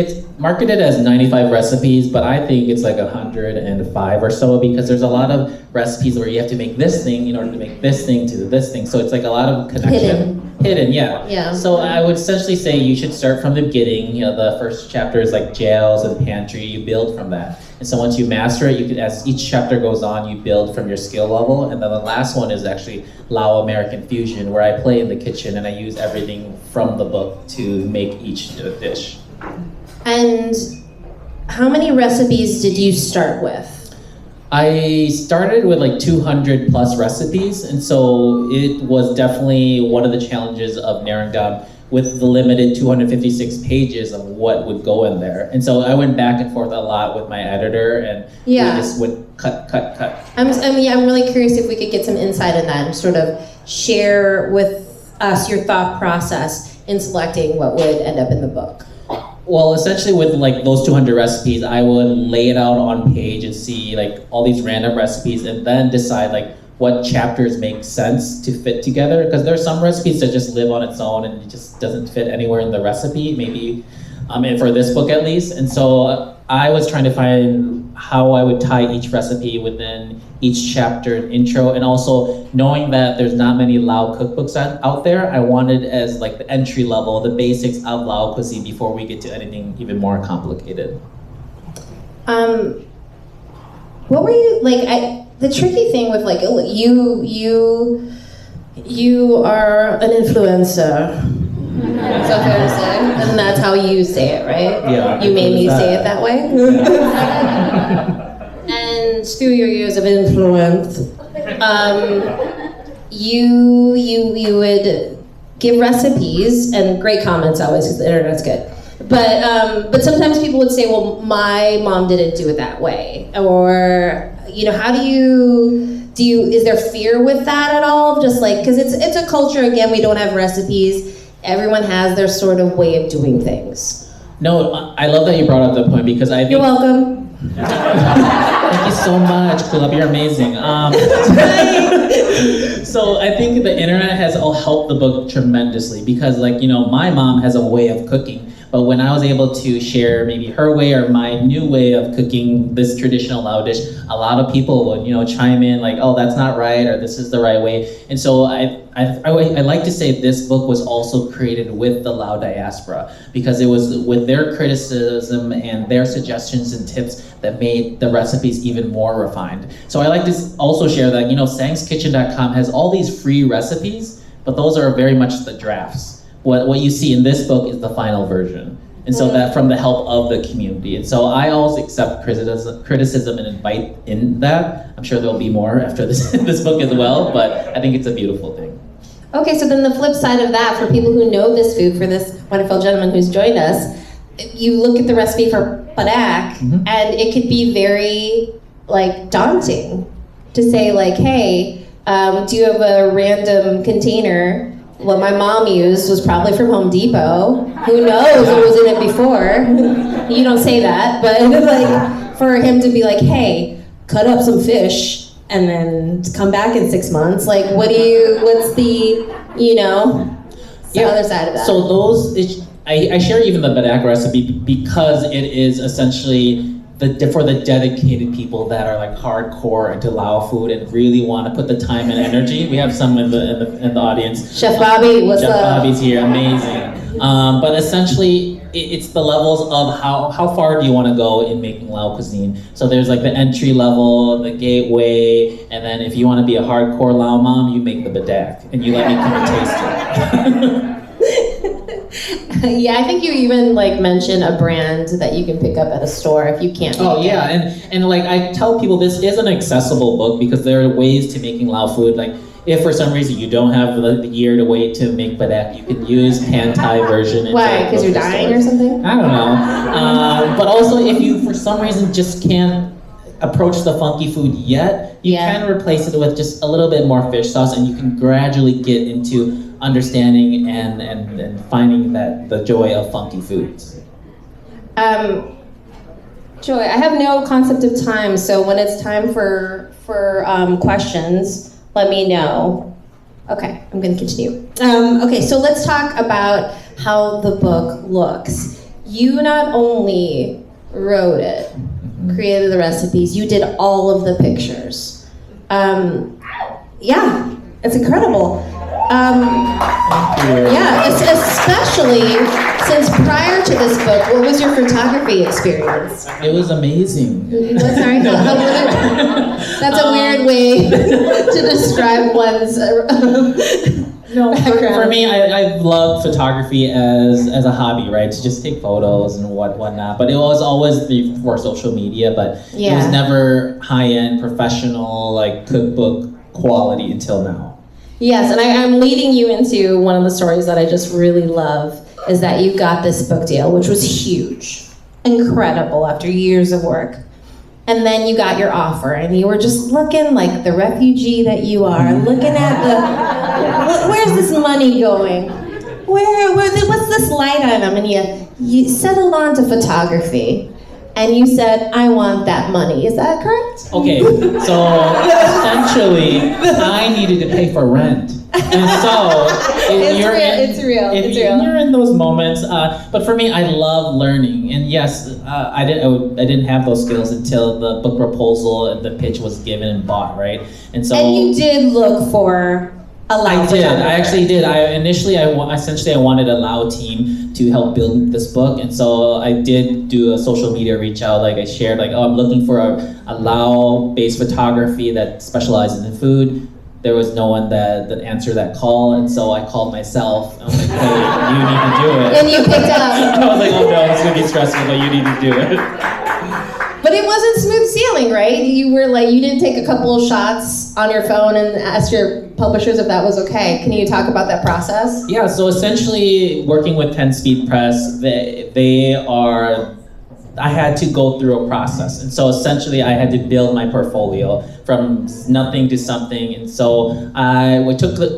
It's marketed as 95 recipes, but I think it's like 105 or so because there's a lot of recipes where you have to make this thing in order to make this thing to this thing. So it's like a lot of connection. Hidden, yeah. Yeah. So I would essentially say you should start from the beginning. You know, the first chapter is like jails and pantry. You build from that. And so once you master it, you can, as each chapter goes on, you build from your skill level. And then the last one is actually Lao American Fusion, where I play in the kitchen and I use everything from the book to make each dish. And how many recipes did you start with? I started with like 200 plus recipes, and so it was definitely one of the challenges of narrowing down with the limited 256 pages of what would go in there. And so I went back and forth a lot with my editor, and we just would cut. I'm really curious if we could get some insight in that and sort of share with us your thought process in selecting what would end up in the book. Well, essentially with like those 200 recipes, I would lay it out on page and see like all these random recipes and then decide like what chapters make sense to fit together. Because there are some recipes that just live on its own and it just doesn't fit anywhere in the recipe, maybe, and for this book at least. And so I was trying to find how I would tie each recipe within each chapter and intro, and also knowing that there's not many Lao cookbooks out there, I wanted as like the entry level, the basics of Lao cuisine before we get to anything even more complicated. What were you like? The tricky thing with like you are an influencer. That's what I'm saying, and that's how you say it, right? Yeah. You made me say it that way. Yeah. And through your years of influence, you would give recipes and great comments always because the internet's good. But sometimes people would say, well, my mom didn't do it that way, or how do you is there fear with that at all? Just like because it's a culture again, we don't have recipes. Everyone has their sort of way of doing things. No, I love that you brought up the point because I think... You're welcome. Thank you so much, Kulap, you're amazing. So I think the internet has helped the book tremendously because my mom has a way of cooking, but when I was able to share maybe her way or my new way of cooking this traditional Lao dish, a lot of people would chime in like, oh, that's not right, or this is the right way. And so I like to say this book was also created with the Lao diaspora because it was with their criticism and their suggestions and tips that made the recipes even more refined. So I like to also share that, SaengsKitchen.com has all these free recipes, but those are very much the drafts. What you see in this book is the final version. And so that from the help of the community. And so I always accept criticism and invite in that. I'm sure there'll be more after this book as well, but I think it's a beautiful thing. Okay, so then the flip side of that, for people who know this food, for this wonderful gentleman who's joined us, you look at the recipe for padak, and it could be very daunting to say hey, do you have a random container? What my mom used was probably from Home Depot. Who knows what was in it before? You don't say that, but for him to be hey, cut up some fish and then come back in 6 months. What's the other side of that? So I share even the badak recipe because it is essentially for the dedicated people that are hardcore into Lao food and really want to put the time and energy. We have some in the audience. Chef Bobby, what's Chef up? Bobby's here, amazing. But essentially, it's the levels of how far do you want to go in making Lao cuisine. So there's the entry level, the gateway, and then if you want to be a hardcore Lao mom, you make the badak and you let me come and taste it. Yeah, I think you even mentioned a brand that you can pick up at a store if you can't. Oh yeah, and I tell people this is an accessible book because there are ways to making Lao food. If for some reason you don't have the year to wait to make badak, you can use pan Thai version. Why? Because you're dying or something? I don't know. But also, if you for some reason just can't approach the funky food yet, you can replace it with just a little bit more fish sauce, and you can gradually get into understanding and finding the joy of funky foods. Joy, I have no concept of time, so when it's time for questions, let me know. Okay, I'm going to continue. Okay, so let's talk about how the book looks. you not only wrote it, created the recipes, you did all of the pictures. Yeah, it's incredible. Yeah, especially since prior to this book, what was your photography experience? It was amazing. What, sorry? That's a weird way to describe one's No, background. for me, I've loved photography as a hobby, right? To just take photos and whatnot. But it was always before social media, but it was never high-end, professional, like cookbook quality until now. Yes, and I'm leading you into one of the stories that I just really love, is that you got this book deal, which was huge, incredible after years of work. And then you got your offer, and you were just looking like the refugee that you are, looking at where's this money going? What's this light item? And you settled on to photography. And you said, I want that money. Is that correct? Okay, so essentially, I needed to pay for rent. And so, It's real. You're in those moments. But for me, I love learning. And yes, I didn't have those skills until the book proposal and the pitch was given and bought, right? And so. And you did look for a Lao I did. photographer. I actually did. I wanted a Lao team to help build this book, and so I did do a social media reach out. Like I shared, like, oh, I'm looking for a Lao-based photography that specializes in food. There was no one that answered that call, and so I called myself. I was like, hey, you need to do it. And you picked up. I was like, oh no, it's gonna be stressful, but you need to do it. But it wasn't smooth sailing, right? You were like, you didn't take a couple of shots on your phone and ask your publishers if that was okay. Can you talk about that process? Yeah, so essentially working with 10 Speed Press, I had to go through a process. And so essentially I had to build my portfolio from nothing to something. And so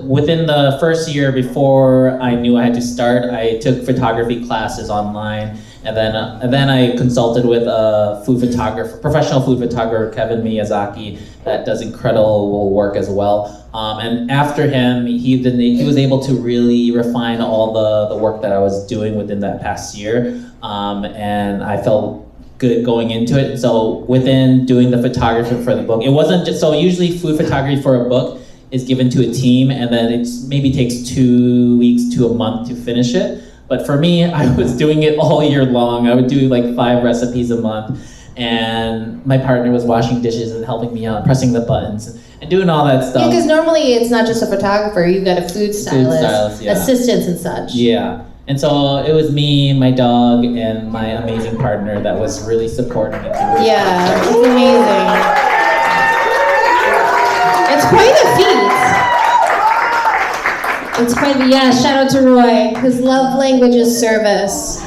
within the first year before I knew I had to start, I took photography classes online. And then I consulted with a professional food photographer, Kevin Miyazaki, that does incredible work as well. And after him, he was able to really refine all the work that I was doing within that past year. And I felt good going into it. So within doing the photography for the book, it wasn't just, so usually food photography for a book is given to a team, and then it maybe takes 2 weeks to a month to finish it. But for me, I was doing it all year long. I would do like 5 recipes a month, and my partner was washing dishes and helping me out, pressing the buttons, and doing all that stuff. Yeah, because normally it's not just a photographer, you've got a food stylist, yeah. assistants and such. Yeah, and so it was me, my dog, and my amazing partner that was really supporting it. Yeah, it's amazing. It's quite a feat. It's quite, yeah, shout out to Roy. His love language is service. I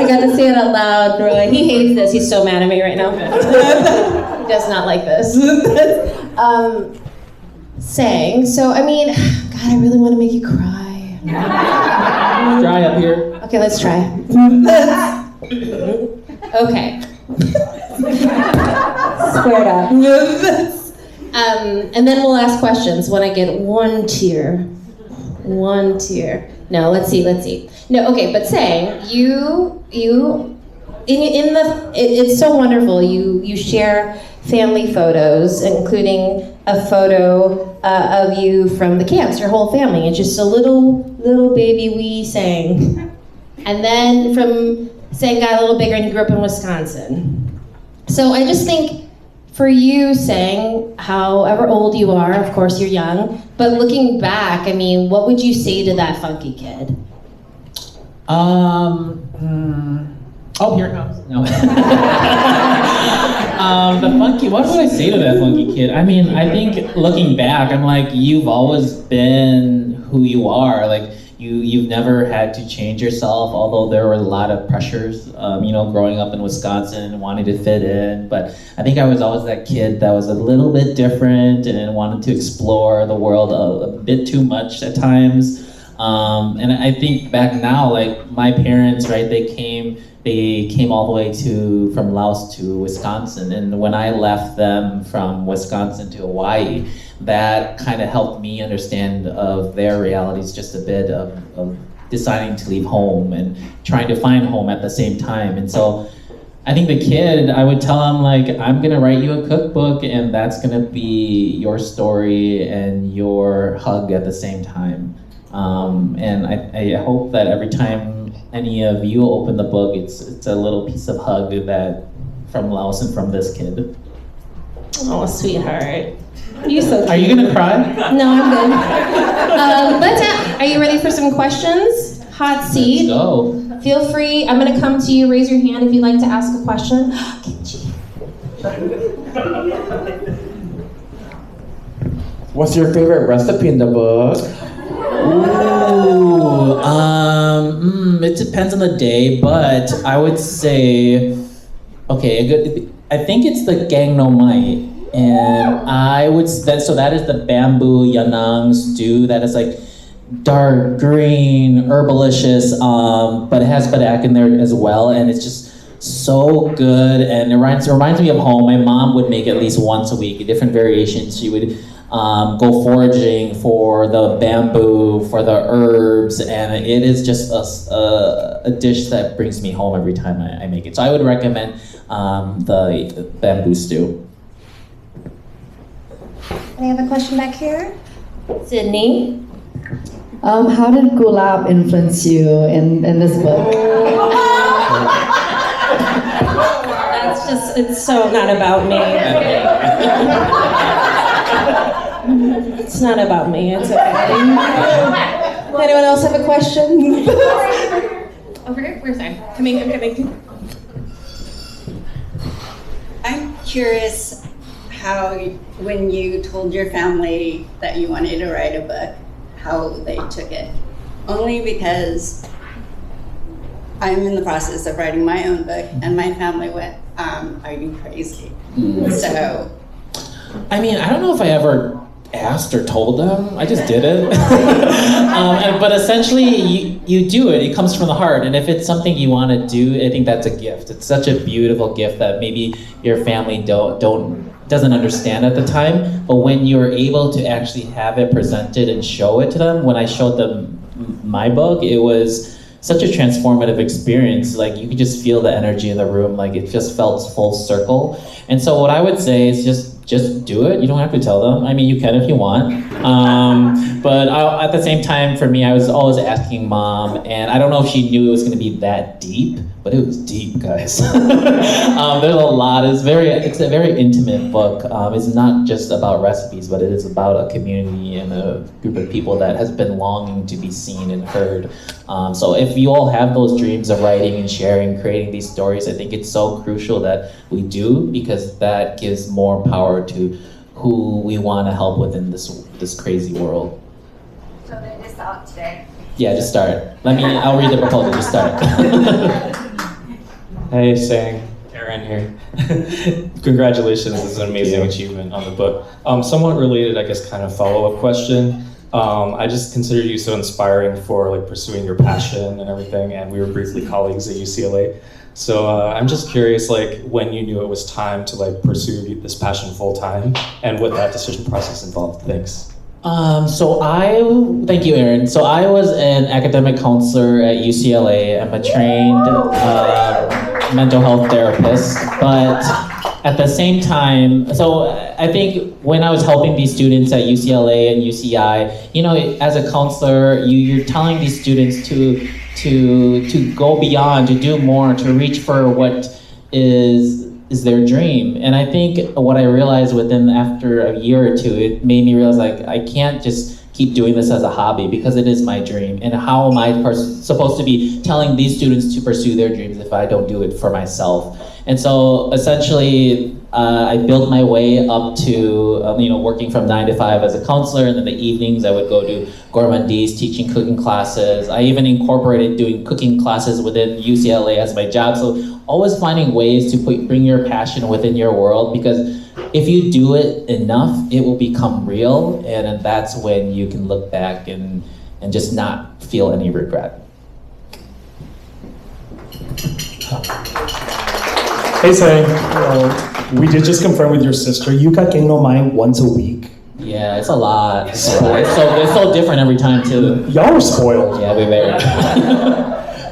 got to say it out loud, Roy. He hates this. He's so mad at me right now. He does not like this. Saeng, so I mean, God, I really want to make you cry. Dry up here. Okay, let's try. Okay. Squared up. And then we'll ask questions when I get one tear. One tear. No, let's see. No, okay, but Saeng, it's so wonderful. You share family photos, including a photo of you from the camps, your whole family. It's just a little baby wee Saeng. And then Saeng got a little bigger and he grew up in Wisconsin. So I just think for you, Saeng, however old you are, of course you're young, but looking back, I mean, what would you say to that funky kid? Oh, here it comes. No. What would I say to that funky kid? I mean, I think looking back, I'm like, you've always been who you are. Like, you've never had to change yourself, although there were a lot of pressures, growing up in Wisconsin and wanting to fit in. But I think I was always that kid that was a little bit different and wanted to explore the world a bit too much at times. And I think back now, like my parents, right, they came all the way from Laos to Wisconsin. And when I left them from Wisconsin to Hawaii, that kind of helped me understand of their realities just a bit of deciding to leave home and trying to find home at the same time. And so I think the kid, I would tell him like, I'm gonna write you a cookbook and that's gonna be your story and your hug at the same time. And I hope that every time any of you open the book, it's a little piece of hug that from Laos and from this kid. Oh, sweetheart. You're so cute. Are you gonna cry? No, I'm good. Are you ready for some questions? Hot seat. Let's go. Feel free. I'm going to come to you. Raise your hand if you'd like to ask a question. What's your favorite recipe in the book? Ooh, it depends on the day, but I would say, I think it's the gang no mai. And that is the bamboo yanang stew that is like dark green, herbalicious, but it has badak in there as well, and it's just so good, and it reminds me of home. My mom would make at least once a week, different variations. She would go foraging for the bamboo, for the herbs, and it is just a dish that brings me home every time I make it. So I would recommend the bamboo stew. Any other question back here? Sydney? How did Kulap influence you in this book? It's so not about me. It's not about me, it's okay. Anyone else have a question? Over here, where's I? I'm coming. I'm curious how, when you told your family that you wanted to write a book, how they took it. Only because I'm in the process of writing my own book, and my family went, are you crazy? So. I mean, I don't know if I ever asked or told them. I just did it. But essentially, you do it. It comes from the heart. And if it's something you want to do, I think that's a gift. It's such a beautiful gift that maybe your family doesn't understand at the time. But when you're able to actually have it presented and show it to them, when I showed them my book, it was such a transformative experience. Like, you could just feel the energy in the room. Like, it just felt full circle. And so what I would say is just do it. You don't have to tell them. I mean, you can if you want. But at the same time, for me, I was always asking mom, and I don't know if she knew it was going to be that deep, but it was deep, guys. There's a lot. It's a very intimate book. It's not just about recipes, but it is about a community and a group of people that has been longing to be seen and heard. So if you all have those dreams of writing and sharing, creating these stories, I think it's so crucial that we do, because that gives more power to who we want to help within this crazy world. So they just out today. Yeah, just start. I'll read the proposal, just start. Hey, Saeng, Aaron here. Congratulations, this is an amazing achievement on the book. Somewhat related, I guess, kind of follow-up question. I just consider you so inspiring for like pursuing your passion and everything, and we were briefly colleagues at UCLA. So I'm just curious, like, when you knew it was time to like pursue this passion full time, and what that decision process involved. Thanks. Thank you, Aaron. So I was an academic counselor at UCLA. I'm a trained mental health therapist, but at the same time, so I think when I was helping these students at UCLA and UCI, as a counselor, you're telling these students to go beyond, to do more, to reach for what is their dream. And I think what I realized after a year or two, it made me realize, like, I can't just keep doing this as a hobby, because it is my dream. And how am I supposed to be telling these students to pursue their dreams if I don't do it for myself? And so essentially, I built my way up to working from 9 to 5 as a counselor, and then the evenings I would go to gourmandise, teaching cooking classes. I even incorporated doing cooking classes within UCLA as my job. So always finding ways to bring your passion within your world, because if you do it enough, it will become real, and then that's when you can look back and just not feel any regret. Hey, Saeng. We did just confirm with your sister, you got Gang No Mai once a week. Yeah, it's a lot. It's so different every time too. Y'all are spoiled. Yeah, we very.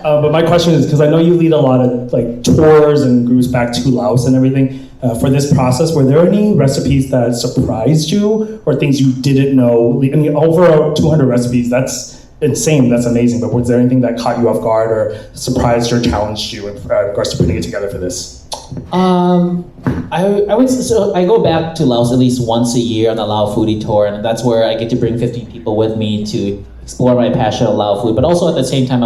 But my question is, because I know you lead a lot of like tours and groups back to Laos and everything. For this process, were there any recipes that surprised you or things you didn't know? I mean, over 200 recipes, that's insane, that's amazing. But was there anything that caught you off guard or surprised or challenged you in regards to putting it together for this? I go back to Laos at least once a year on a Lao foodie tour, and that's where I get to bring 15 people with me to explore my passion of Lao food, but also at the same time